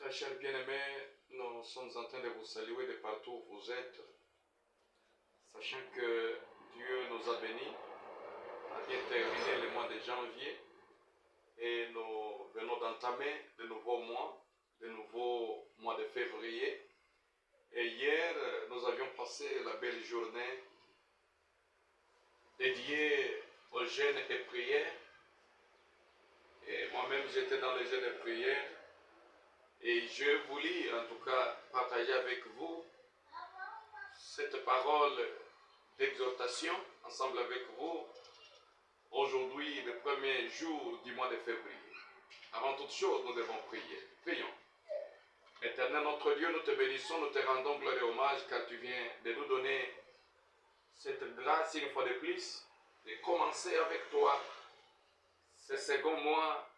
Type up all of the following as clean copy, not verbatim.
Très chers bien-aimés, nous sommes en train de vous saluer de partout où vous êtes, sachant que Dieu nous a bénis à bien terminer le mois de janvier et nous venons d'entamer de nouveaux mois de février. Et hier, nous avions passé la belle journée dédiée aux jeûnes et prières. Et moi-même, j'étais dans les jeûnes et prières. Et je voulais en tout cas partager avec vous cette parole d'exhortation ensemble avec vous aujourd'hui, le premier jour du mois de février. Avant toute chose, nous devons prier. Prions. Éternel notre Dieu, nous te bénissons, nous te rendons gloire et hommage car tu viens de nous donner cette grâce une fois de plus de commencer avec toi ce second mois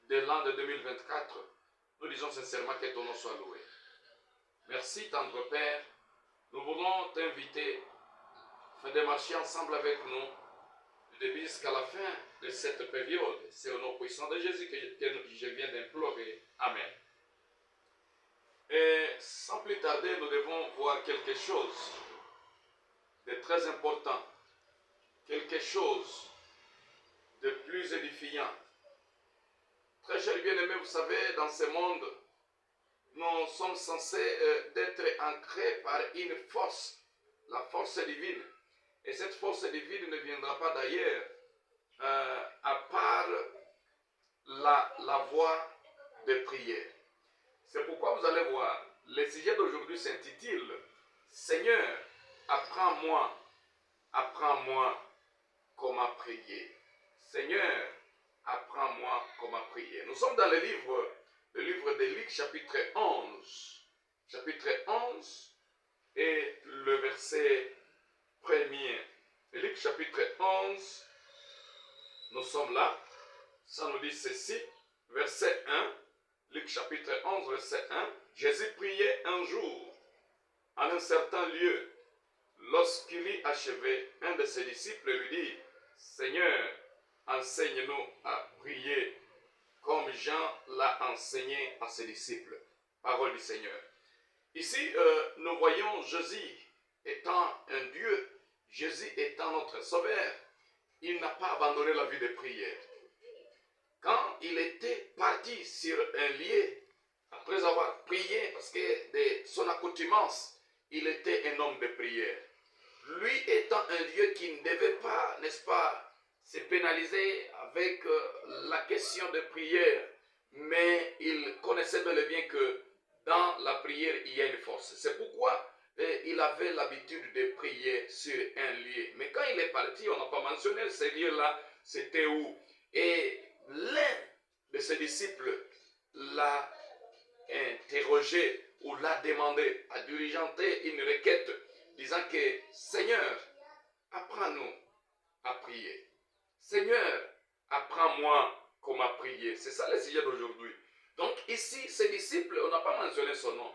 de l'an de 2024. Nous disons sincèrement que ton nom soit loué. Merci, tendre Père. Nous voulons t'inviter à de marcher ensemble avec nous du début jusqu'à la fin de cette période. C'est au nom puissant de Jésus que je viens d'implorer. Amen. Et sans plus tarder, nous devons voir quelque chose de très important, quelque chose de plus édifiant. Très chers bien-aimés, vous savez, dans ce monde, nous sommes censés être ancrés par une force, la force divine. Et cette force divine ne viendra pas d'ailleurs, à part la voie de prière. C'est pourquoi vous allez voir, le sujet d'aujourd'hui s'intitule « Seigneur, apprends-moi comment prier. » Seigneur, apprends-moi comment prier. Nous sommes dans le livre de Luc, chapitre 11. Chapitre 11 et le verset 1er. Luc, chapitre 11. Nous sommes là. Ça nous dit ceci. Verset 1. Luc, chapitre 11, verset 1. Jésus priait un jour en un certain lieu. Lorsqu'il eut achevé, un de ses disciples lui dit, « Seigneur, enseigne-nous à prier comme Jean l'a enseigné à ses disciples. » Parole du Seigneur. Ici, nous voyons Jésus étant un Dieu, Jésus étant notre Sauveur. Il n'a pas abandonné la vie de prière. Quand il était parti sur un lieu, après avoir prié, parce que de son accoutumance, il était un homme de prière. Lui étant un Dieu qui ne devait pas, n'est-ce pas, se pénaliser avec la question de prière, mais il connaissait bel et bien que dans la prière, il y a une force. C'est pourquoi il avait l'habitude de prier sur un lieu. Mais quand il est parti, on n'a pas mentionné ce lieu-là, c'était où? Et l'un de ses disciples l'a interrogé ou l'a demandé, a diligenté une requête disant que Seigneur, apprends-nous à prier. Seigneur, apprends-moi comment prier. C'est ça le sujet d'aujourd'hui. Donc ici, ses disciples, on n'a pas mentionné son nom.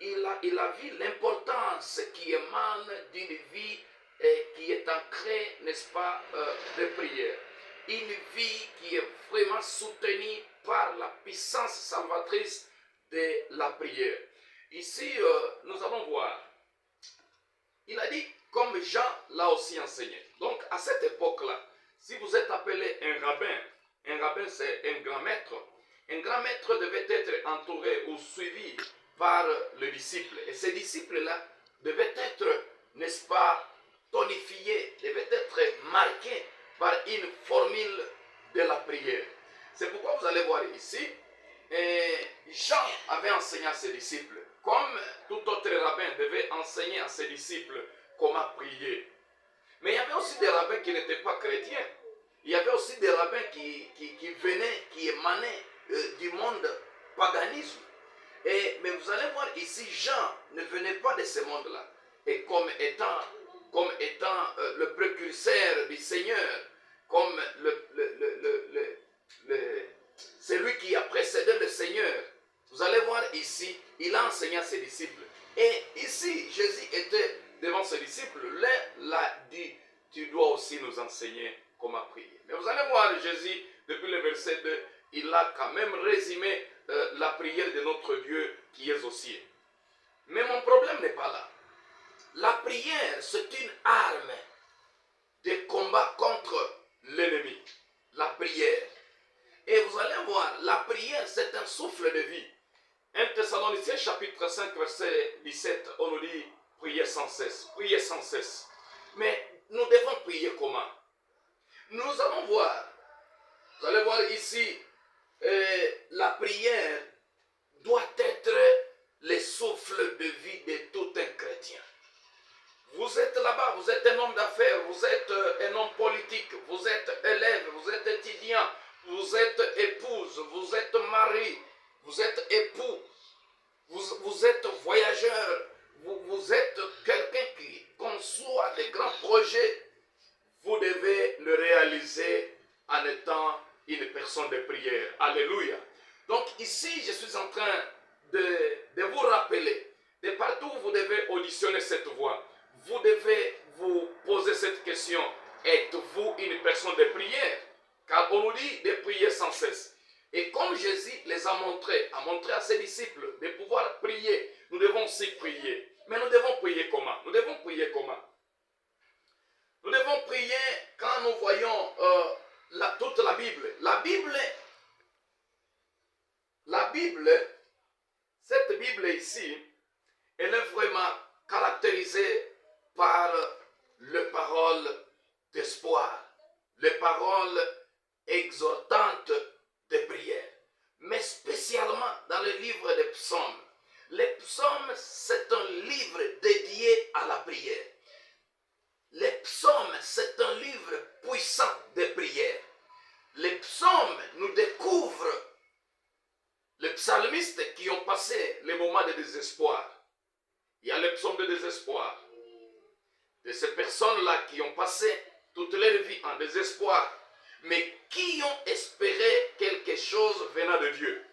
Il a vu l'importance qui émane d'une vie qui est ancrée, n'est-ce pas, de prière. Une vie qui est vraiment soutenue par la puissance salvatrice de la prière. Ici, nous allons voir. Il a dit, comme Jean l'a aussi enseigné. Donc, à cette époque-là, si vous êtes appelé un rabbin c'est un grand maître devait être entouré ou suivi par le disciple. Et ces disciples-là devaient être, n'est-ce pas, tonifiés, devaient être marqués par une formule de la prière. C'est pourquoi vous allez voir ici, Jean avait enseigné à ses disciples, comme tout autre rabbin devait enseigner à ses disciples comment prier. Mais il y avait aussi des rabbins qui n'étaient pas chrétiens. Il y avait aussi des rabbins qui venaient, qui émanaient du monde paganisme. Mais vous allez voir ici, Jean ne venait pas de ce monde-là. Et comme étant le précurseur du Seigneur, comme celui qui a précédé le Seigneur, vous allez voir ici, il a enseigné à ses disciples. Et ici, Jésus était devant ses disciples. L'un l'a dit, tu dois aussi nous enseigner comment prier. Mais vous allez voir Jésus, depuis le verset 2, il a quand même résumé la prière de notre Dieu qui est aux cieux. Mais mon problème n'est pas là. La prière, c'est une arme de combat contre l'ennemi. La prière. Et vous allez voir, la prière, c'est un souffle de vie. 1 Thessaloniciens chapitre 5, verset 17, on nous dit, priez sans cesse, priez sans cesse. Mais nous devons prier comment? Nous allons voir, vous allez voir ici, la prière doit être le souffle de vie de tout un chrétien. Vous êtes là-bas, vous êtes un homme d'affaires, vous êtes un homme politique, vous êtes élève, vous êtes étudiant, vous êtes épouse, vous êtes mari, vous êtes époux, vous êtes voyageur, vous êtes quelqu'un qui conçoit des grands projets. Vous devez le réaliser en étant une personne de prière. Alléluia. Donc ici, je suis en train de vous rappeler, de partout vous devez auditionner cette voix. Vous devez vous poser cette question. Êtes-vous une personne de prière? Car on nous dit de prier sans cesse. Et comme Jésus les a montré à ses disciples de pouvoir prier, nous devons aussi prier. Mais nous devons prier comment? Nous devons prier comment? Nous devons prier quand nous voyons toute la Bible. La Bible, cette Bible ici, elle est vraiment caractérisée par les paroles d'espoir, les paroles exhortantes de prière, mais spécialement dans le livre des psaumes. Les psaumes, c'est un livre dédié à la prière. Les psaumes, c'est un livre puissant de prière. Les psaumes nous découvrent les psalmistes qui ont passé les moments de désespoir. Il y a les psaumes de désespoir. De ces personnes-là qui ont passé toute leur vie en désespoir, mais qui ont espéré quelque chose venant de Dieu.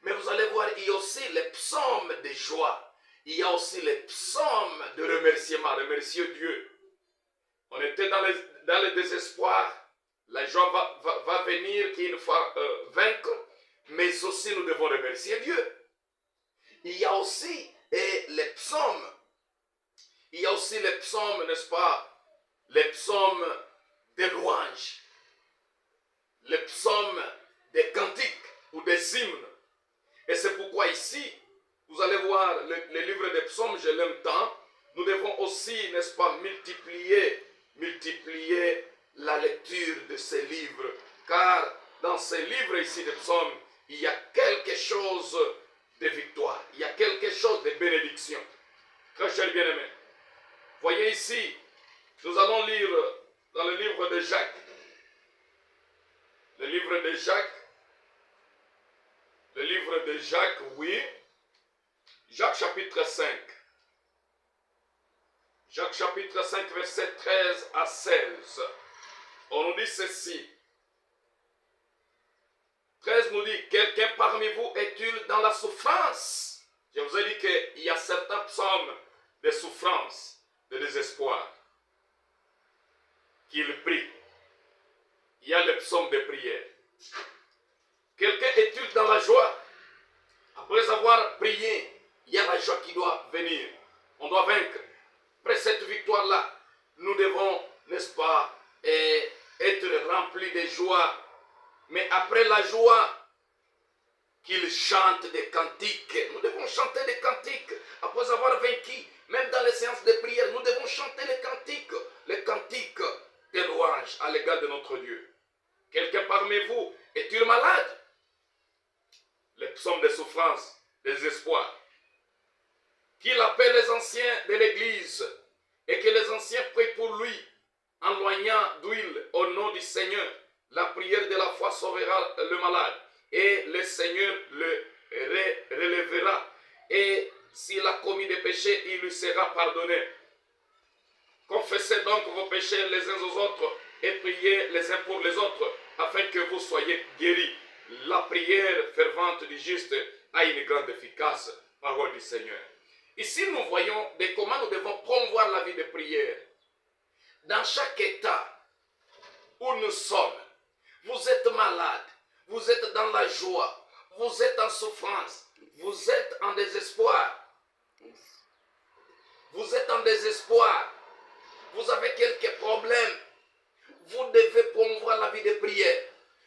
Mais vous allez voir, il y a aussi les psaumes de joie. Il y a aussi les psaumes de remerciement, remercier Dieu. On était dans le désespoir, la joie va venir une fois vaincre, mais aussi nous devons remercier Dieu. Il y a aussi les psaumes. Il y a aussi les psaumes, n'est-ce pas? Les psaumes des louanges. Les psaumes des cantiques ou des hymnes. Et c'est pourquoi ici, vous allez voir, le livre des psaumes, je l'aime tant. Nous devons aussi, n'est-ce pas, multiplier la lecture de ces livres. Car dans ces livres ici des psaumes, il y a quelque chose de victoire. Il y a quelque chose de bénédiction. Très cher bien-aimé. Voyez ici, nous allons lire dans le livre de Jacques. Le livre de Jacques. Le livre de Jacques, oui. Jacques chapitre 5. Jacques chapitre 5, verset 13 à 16. On nous dit ceci. 13 nous dit, quelqu'un parmi vous est-il dans la souffrance? Je vous ai dit qu'il y a certains psaumes de souffrance, de désespoir, qu'il prie. Il y a le psaume de prière. Quelqu'un est-il dans la joie? Après avoir prié, il y a la joie qui doit venir. On doit vaincre. Après cette victoire-là, nous devons, n'est-ce pas, être remplis de joie. Mais après la joie, qu'il chante des cantiques. Nous devons chanter des cantiques. Après avoir vaincu, même dans les séances de prière, nous devons chanter les cantiques de louange à l'égard de notre Dieu. Quelqu'un parmi vous est-il malade? Les psaumes de souffrance, des espoirs. Qu'il appelle les anciens de l'Église et que les anciens prient pour lui en loignant d'huile au nom du Seigneur. La prière de la foi sauvera le malade et le Seigneur le relèvera. Et s'il a commis des péchés, il lui sera pardonné. Confessez donc vos péchés les uns aux autres et priez les uns pour les autres afin que vous soyez guéris. La prière fervente du juste a une grande efficace, parole du Seigneur. Ici, nous voyons de comment nous devons promouvoir la vie de prière. Dans chaque état où nous sommes, vous êtes malade, vous êtes dans la joie, vous êtes en souffrance, vous êtes en désespoir. Vous êtes en désespoir. Vous avez quelques problèmes. Vous devez promouvoir la vie de prière.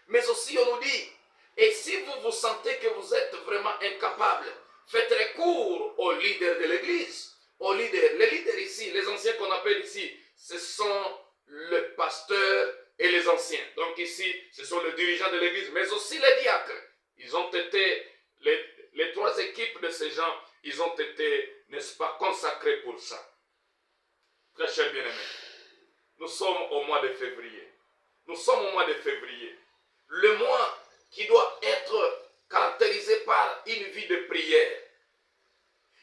Mais aussi, on nous dit, et si vous vous sentez que vous êtes vraiment incapable, faites recours aux leaders de l'Église. Aux leaders. Les leaders ici, les anciens qu'on appelle ici, ce sont le pasteur et les anciens. Donc ici, ce sont les dirigeants de l'Église, mais aussi les diacres. Ils ont été, les trois équipes de ces gens, ils ont été, n'est-ce pas, consacrés pour ça. Très chers bien-aimés, nous sommes au mois de février. Nous sommes au mois de février. Le mois qui doit être caractérisé par une vie de prière.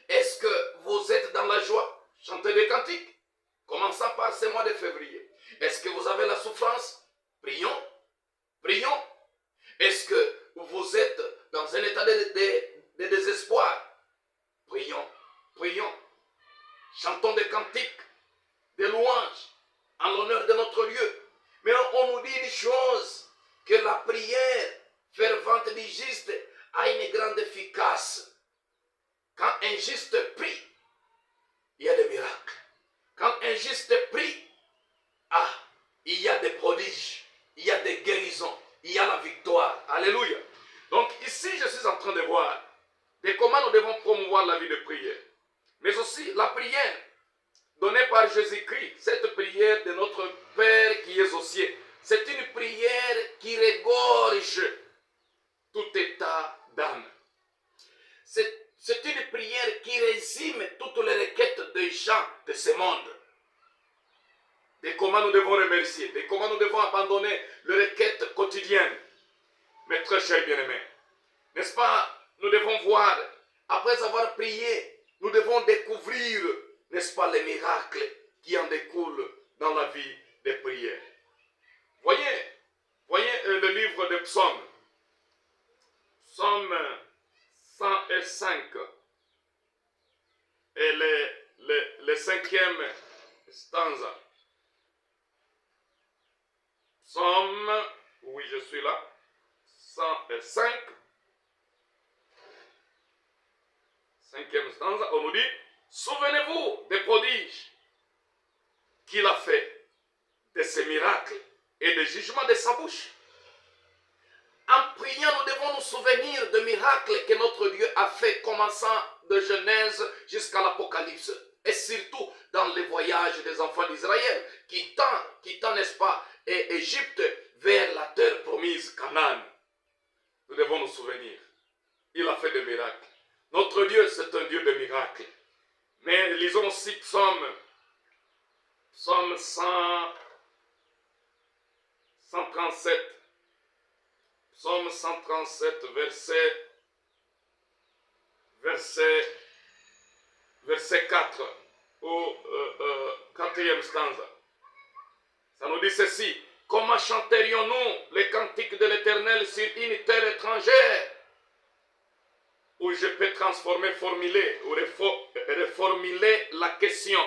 Est-ce que vous êtes dans la joie? Chantez des cantiques. Commençons par ce mois de février. Est-ce que vous avez la souffrance? Prions. Prions. Est-ce que vous êtes dans un état de désespoir? Prions. Prions. Chantons des cantiques, des louanges en l'honneur de notre Dieu. Mais on nous dit une chose, que la prière fervente du juste a une grande efficace. Quand un juste prie, il y a des miracles. Quand un juste prie, il y a des prodiges, il y a des guérisons, il y a la victoire. Alléluia. Donc ici, je suis en train de voir de comment nous devons promouvoir la vie de prière. Mais aussi la prière donnée par Jésus-Christ, cette prière de notre Père qui est aux cieux. C'est une prière qui regorge tout état d'âme. C'est une prière qui résume toutes les requêtes des gens de ce monde. De comment nous devons remercier, de comment nous devons abandonner les requêtes quotidiennes. Mes très chers bien-aimés, n'est-ce pas, nous devons voir, après avoir prié, nous devons découvrir, n'est-ce pas, les miracles qui en découlent dans la vie des prières. Voyez le livre des psaumes. Psaume 105 et le 5e stanza. Psaume, oui je suis là, 105, 5e stanza, on nous dit, souvenez-vous des prodiges qu'il a fait, de ses miracles et des jugements de sa bouche. En priant, nous devons nous souvenir des miracles que notre Dieu a fait, commençant de Genèse jusqu'à l'Apocalypse. Et surtout dans les voyages des enfants d'Israël, quittant, n'est-ce pas, Égypte vers la terre promise, Canaan. Nous devons nous souvenir. Il a fait des miracles. Notre Dieu, c'est un Dieu de miracles. Mais lisons aussi Psaume 137. Psaume 137, verset 4 au 4e stanza. Ça nous dit ceci. Comment chanterions-nous les cantiques de l'Éternel sur une terre étrangère où je peux formuler ou reformuler la question.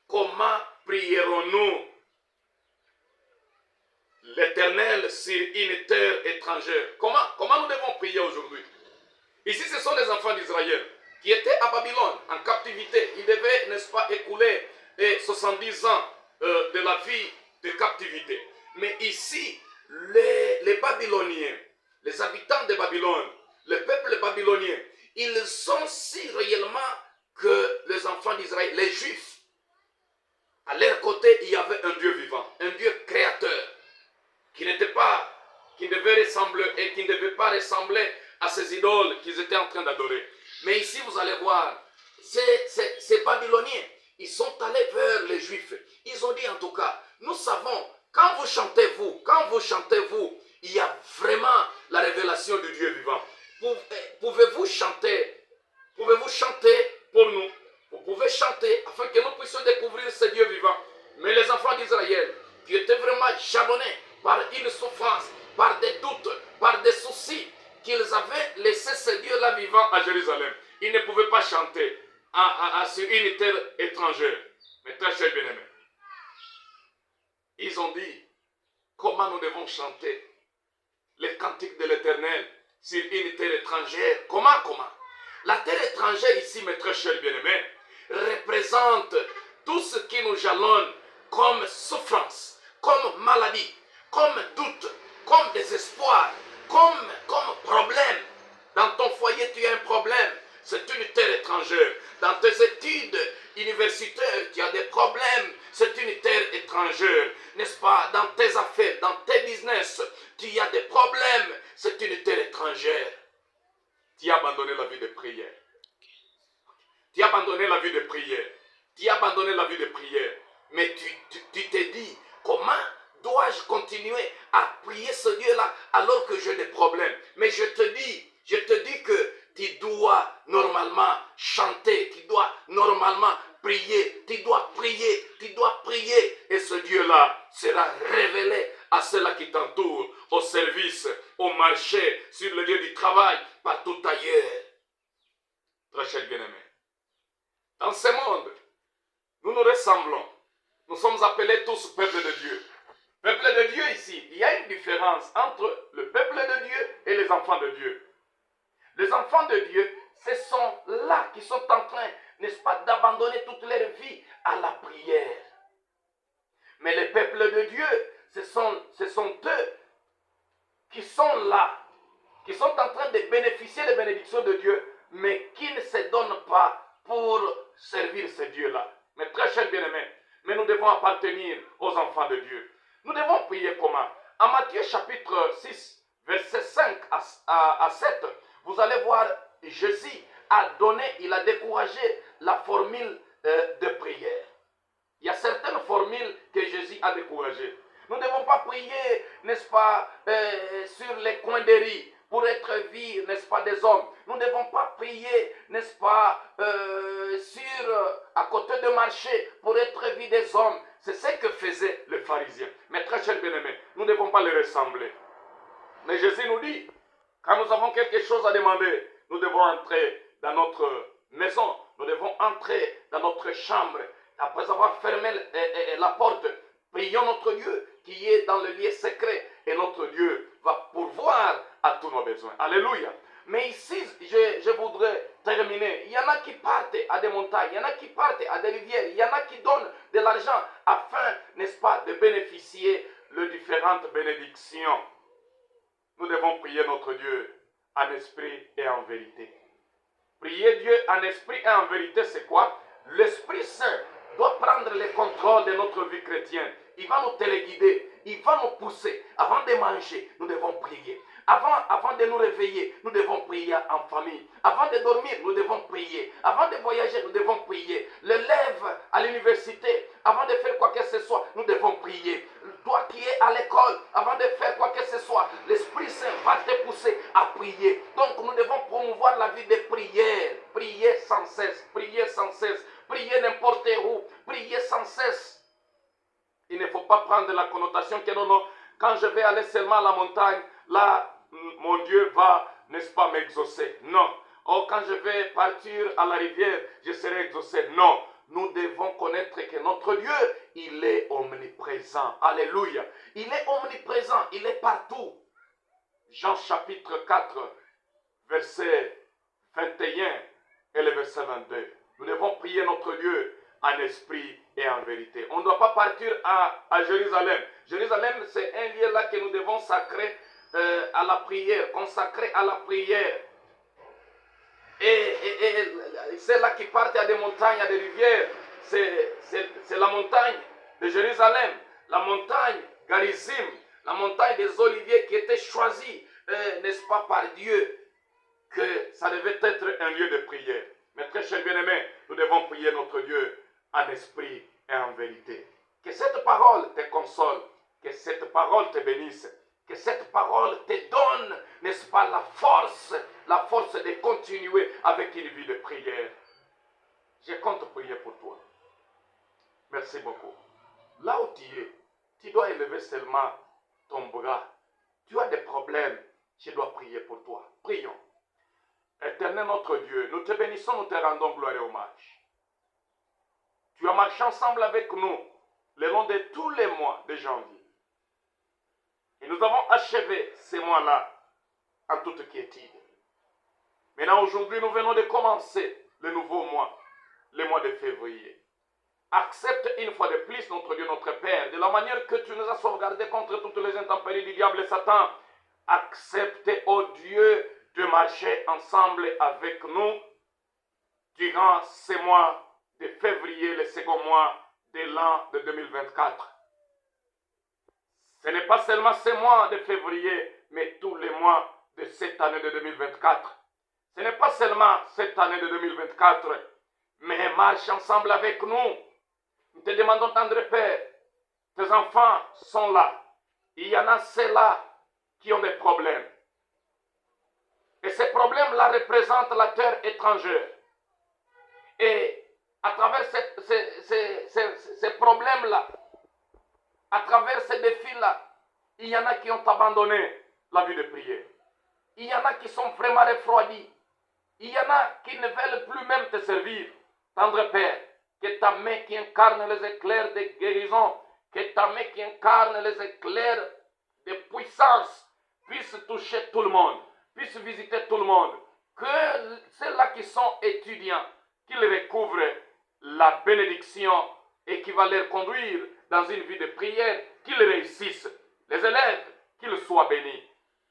Comment prierons-nous l'Éternel sur une terre étrangère? Comment nous devons prier aujourd'hui? Ici, ce sont les enfants d'Israël qui étaient à Babylone, en captivité. Ils devaient, n'est-ce pas, écouler 70 ans de la vie de captivité. Mais ici, les Babyloniens, les habitants de Babylone, le peuple babylonien, ils sont si réellement que les enfants d'Israël, les Juifs, à leur côté, il y avait un Dieu vivant, un Dieu créateur, qui devait ressembler et qui ne devait pas ressembler à ces idoles qu'ils étaient en train d'adorer. Mais ici, vous allez voir, ces Babyloniens, ils sont allés vers les Juifs. Ils ont dit en tout cas, nous savons, quand vous chantez vous, il y a vraiment la révélation du Dieu vivant. Pouvez-vous chanter pour nous? Vous pouvez chanter afin que nous puissions découvrir ce Dieu vivant. Mais les enfants d'Israël, qui étaient vraiment jalonnés par une souffrance, par des doutes, par des soucis, qu'ils avaient laissé ce Dieu-là vivant à Jérusalem, ils ne pouvaient pas chanter sur une terre étrangère. Mais très chers bien-aimés, ils ont dit comment nous devons chanter les cantiques de l'Éternel sur une terre étrangère. Comment? La terre étrangère ici, mes très chers bien-aimés, représente tout ce qui nous jalonne comme souffrance, comme maladie, comme doute, comme désespoir, comme problème. Dans ton foyer, tu as un problème. C'est une terre étrangère. Dans tes études universitaires, tu as des problèmes. C'est une terre étrangère. N'est-ce pas? Dans tes affaires, dans tes business, tu as des problèmes. C'est une terre étrangère. Tu as abandonné la vie de prière. Tu as abandonné la vie de prière. Tu as abandonné la vie de prière. Mais tu t'es dit, comment dois-je continuer à prier ce Dieu-là alors que j'ai des problèmes? Mais je te dis que tu dois normalement chanter, tu dois normalement prier, tu dois prier. Et ce Dieu-là sera révélé à ceux-là qui t'entourent, au service, au marché, sur le lieu du travail, partout ailleurs. Très cher bien-aimé, dans ce monde, nous nous ressemblons. Nous sommes appelés tous peuple de Dieu. Peuple de Dieu ici, il y a une différence entre le peuple de Dieu et les enfants de Dieu. Les enfants de Dieu, ce sont là qui sont en train, n'est-ce pas, d'abandonner toute leur vie à la prière. Mais les peuples de Dieu, ce sont eux qui sont là, qui sont en train de bénéficier des bénédictions de Dieu, mais qui ne se donnent pas pour servir ce Dieu-là. Mais très chers bien-aimés, mais nous devons appartenir aux enfants de Dieu. Nous devons prier comment? En Matthieu chapitre 6, versets 5 à 7, vous allez voir, Jésus il a découragé la formule de prière. Il y a certaines formules que Jésus a découragées. Nous ne devons pas prier, n'est-ce pas, sur les coins des rues pour être vus, n'est-ce pas, des hommes. Nous ne devons pas prier, n'est-ce pas, à côté de marché pour être vus des hommes. C'est ce que faisait le pharisien. Mais très chers bien-aimés, nous ne devons pas les ressembler. Mais Jésus nous dit, quand nous avons quelque chose à demander, nous devons entrer dans notre maison, nous devons entrer dans notre chambre. Après avoir fermé la porte, prions notre Dieu qui est dans le lieu secret et notre Dieu va pourvoir à tous nos besoins. Alléluia. Mais ici, je voudrais terminer. Il y en a qui partent à des montagnes, il y en a qui partent à des rivières, il y en a qui donnent de l'argent afin, n'est-ce pas, de bénéficier de différentes bénédictions. Nous devons prier notre Dieu en esprit et en vérité. Prier Dieu en esprit et en vérité, c'est quoi? L'Esprit Saint doit prendre le contrôle de notre vie chrétienne. Il va nous téléguider, il va nous pousser. Avant de manger, nous devons prier. Avant de nous réveiller, nous devons prier en famille. Avant de dormir, nous devons prier. Avant de voyager, nous devons prier. L'élève à l'université, avant de faire quoi que ce soit, nous devons prier. Toi qui es à l'école, avant de faire quoi que ce soit, l'Esprit Saint va te pousser à prier. Donc nous devons promouvoir la vie de prière. Prier sans cesse, prier sans cesse. Prier n'importe où, prier sans cesse. Il ne faut pas prendre la connotation que non, quand je vais aller seulement à la montagne, là, mon Dieu va, n'est-ce pas, m'exaucer. Non. Oh, quand je vais partir à la rivière, je serai exaucé. Non. Nous devons connaître que notre Dieu, il est omniprésent. Alléluia. Il est omniprésent, il est partout. Jean chapitre 4, verset 21 et le verset 22. Nous devons prier notre Dieu en esprit et en vérité. On ne doit pas partir à Jérusalem. Jérusalem, c'est un lieu là que nous devons sacrer à la prière, consacrer à la prière. Et ceux-là qui partent à des montagnes, à des rivières, c'est la montagne de Jérusalem, la montagne Garizim, la montagne des Oliviers qui était choisie, n'est-ce pas, par Dieu, que ça devait être un lieu de prière. Mais très chers bien-aimés, nous devons prier notre Dieu en esprit et en vérité. Que cette parole te console, que cette parole te bénisse, que cette parole te donne, n'est-ce pas, la force de continuer avec une vie de prière. Je compte prier pour toi. Merci beaucoup. Là où tu es, tu dois élever seulement ton bras. Tu as des problèmes, je dois prier pour toi. Prions. Éternel notre Dieu, nous te bénissons, nous te rendons gloire et hommage. Tu as marché ensemble avec nous le long de tous les mois de janvier. Et nous avons achevé ces mois-là en toute quiétude. Maintenant, aujourd'hui, nous venons de commencer le nouveau mois, le mois de février. Accepte une fois de plus, notre Dieu, notre Père, de la manière que tu nous as sauvegardés contre toutes les intempéries du diable et Satan. Accepte, ô Dieu, de marcher ensemble avec nous durant ce mois de février, le second mois de l'an de 2024. Ce n'est pas seulement ce mois de février, mais tous les mois de cette année de 2024. Ce n'est pas seulement cette année de 2024, mais marche ensemble avec nous. Nous te demandons, tendre Père, tes enfants sont là. Il y en a ceux-là qui ont des problèmes. Et ces problèmes-là représentent la terre étrangère. Et à travers ces problèmes-là, à travers ces défis-là, il y en a qui ont abandonné la vie de prière. Il y en a qui sont vraiment refroidis. Il y en a qui ne veulent plus même te servir. Tendre Père, que ta main qui incarne les éclairs de guérison, que ta main qui incarne les éclairs de puissance puisse toucher tout le monde, puisse visiter tout le monde. Que ceux-là qui sont étudiants, qu'ils recouvrent la bénédiction et qui va les conduire dans une vie de prière, qu'ils réussissent. Les élèves, qu'ils soient bénis.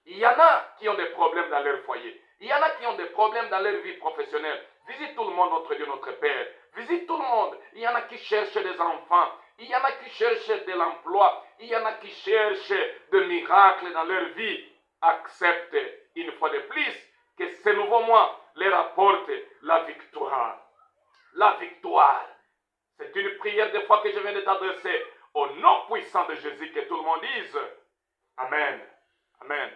Il y en a qui ont des problèmes dans leur foyer. Il y en a qui ont des problèmes dans leur vie professionnelle. Visite tout le monde, notre Dieu, notre Père. Visite tout le monde. Il y en a qui cherchent des enfants. Il y en a qui cherchent de l'emploi. Il y en a qui cherchent des miracles dans leur vie. Accepte une fois de plus que ce nouveau mois leur apporte la victoire. La victoire. C'est une prière des fois que je viens de t'adresser. Au nom puissant de Jésus, que tout le monde dise Amen. Amen.